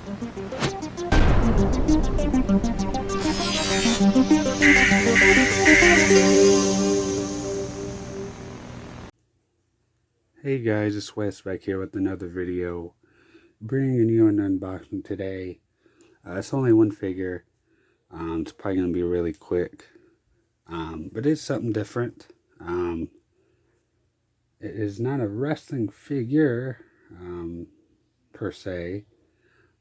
Hey guys, it's Wes back here with another video, bringing you an unboxing today. It's only one figure. It's probably going to be really quick, but it's something different. It is not a wrestling figure per se,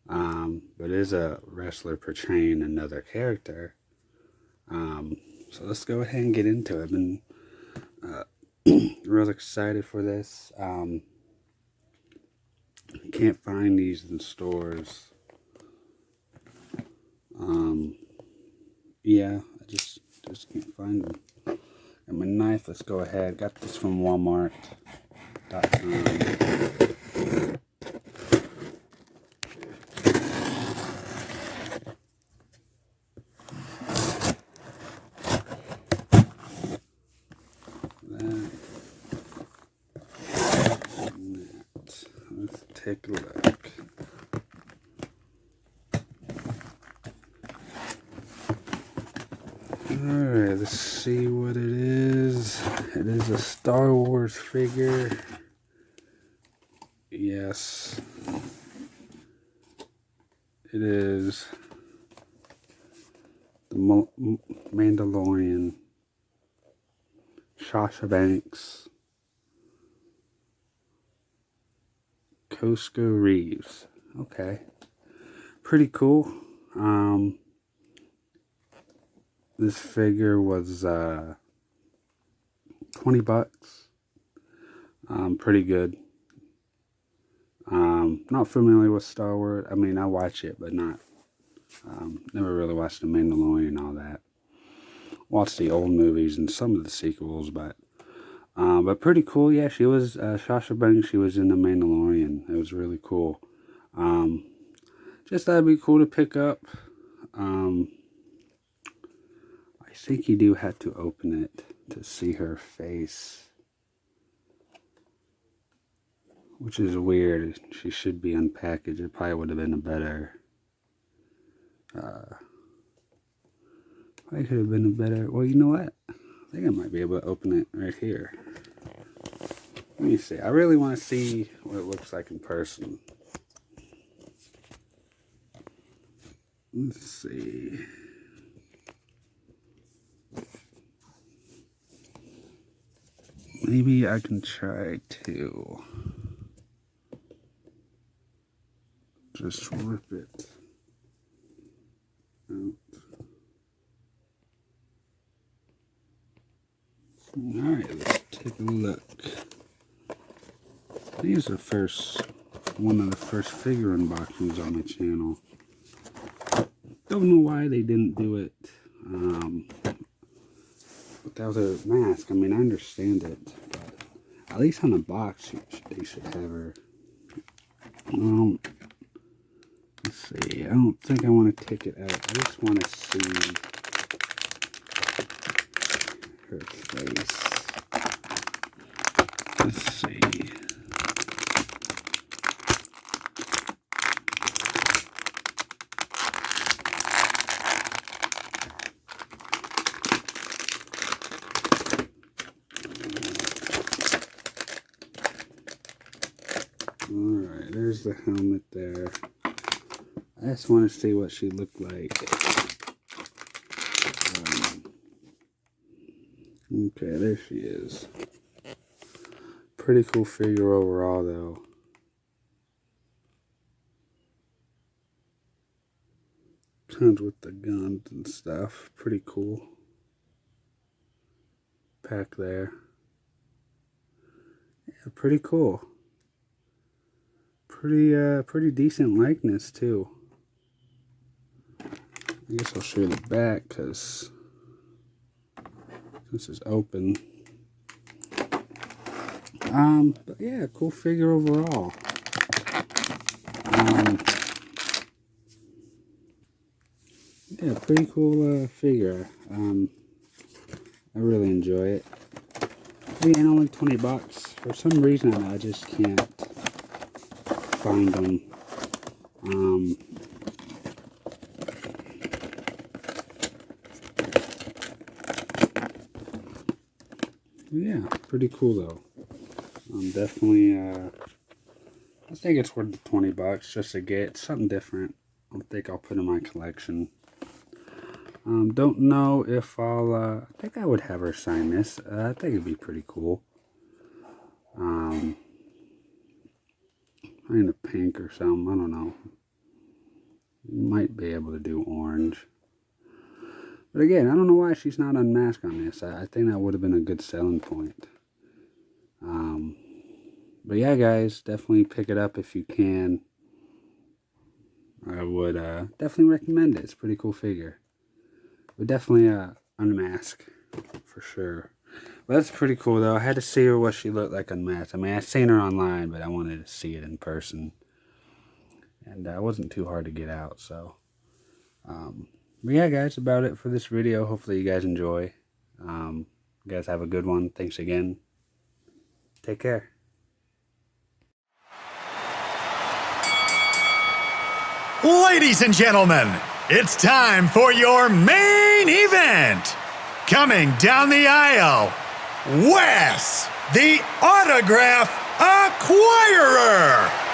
but it is a wrestler portraying another character. So let's go ahead and get into it. I've been real excited for this. Can't find these in stores. Yeah, I just can't find them. Got my knife. Let's go ahead. Got this from Walmart.com. Let's take a look. Alright, let's see what it is. It is a Star Wars figure. Yes. It is the Mandalorian. Sasha Banks. Cosco Reeves. Okay. Pretty cool. This figure was $20. Pretty good. Not familiar with Star Wars. I mean, I watch it, but not. Never really watched The Mandalorian and all that. Watched the old movies and some of the sequels, but pretty cool. Yeah, she was Sasha Banks. She was in The Mandalorian. It was really cool. Just that'd be cool to pick up. I think you do have to open it to see her face, which is weird. She should be unpackaged. It probably would have been a better. Probably could have been a better. Well, you know what? I think I might be able to open it right here. Let me see. I really want to see what it looks like in person. Let's see. Maybe I can try to just rip it out. Alright, let's take a look. These are one of the first figure unboxings on my channel. Don't know why they didn't do it without a mask. I mean, I understand it, but at least on the box, they should have her. Let's see. I don't think I want to take it out. I just want to see her face. Let's see. Alright, there's the helmet there. I just want to see what she looked like. Okay, there she is. Pretty cool figure overall, though. Comes with the guns and stuff. Pretty cool. Pack there. Yeah, pretty cool. Pretty decent likeness too. I guess I'll show you the back because this is open. But yeah, cool figure overall. Yeah, pretty cool figure. I really enjoy it. Again, only $20. For some reason, I just can't find them. Yeah, pretty cool though. Definitely, I think it's worth the $20 just to get something different. I think I'll put in my collection. Don't know if I think I would have her sign this. I think it'd be pretty cool. In a pink or something, I don't know. Might be able to do orange. But again, I don't know why she's not unmasked on this. I think that would have been a good selling point. But yeah, guys, definitely pick it up if you can. I would definitely recommend it. It's a pretty cool figure. But definitely unmask for sure. But that's pretty cool though. I had to see her what she looked like unmasked. I mean, I've seen her online, but I wanted to see it in person. And it wasn't too hard to get out, so. But yeah, guys, about it for this video. Hopefully you guys enjoy. You guys have a good one. Thanks again. Take care. Ladies and gentlemen, it's time for your main event. Coming down the aisle, Wes, the Autograph Acquirer.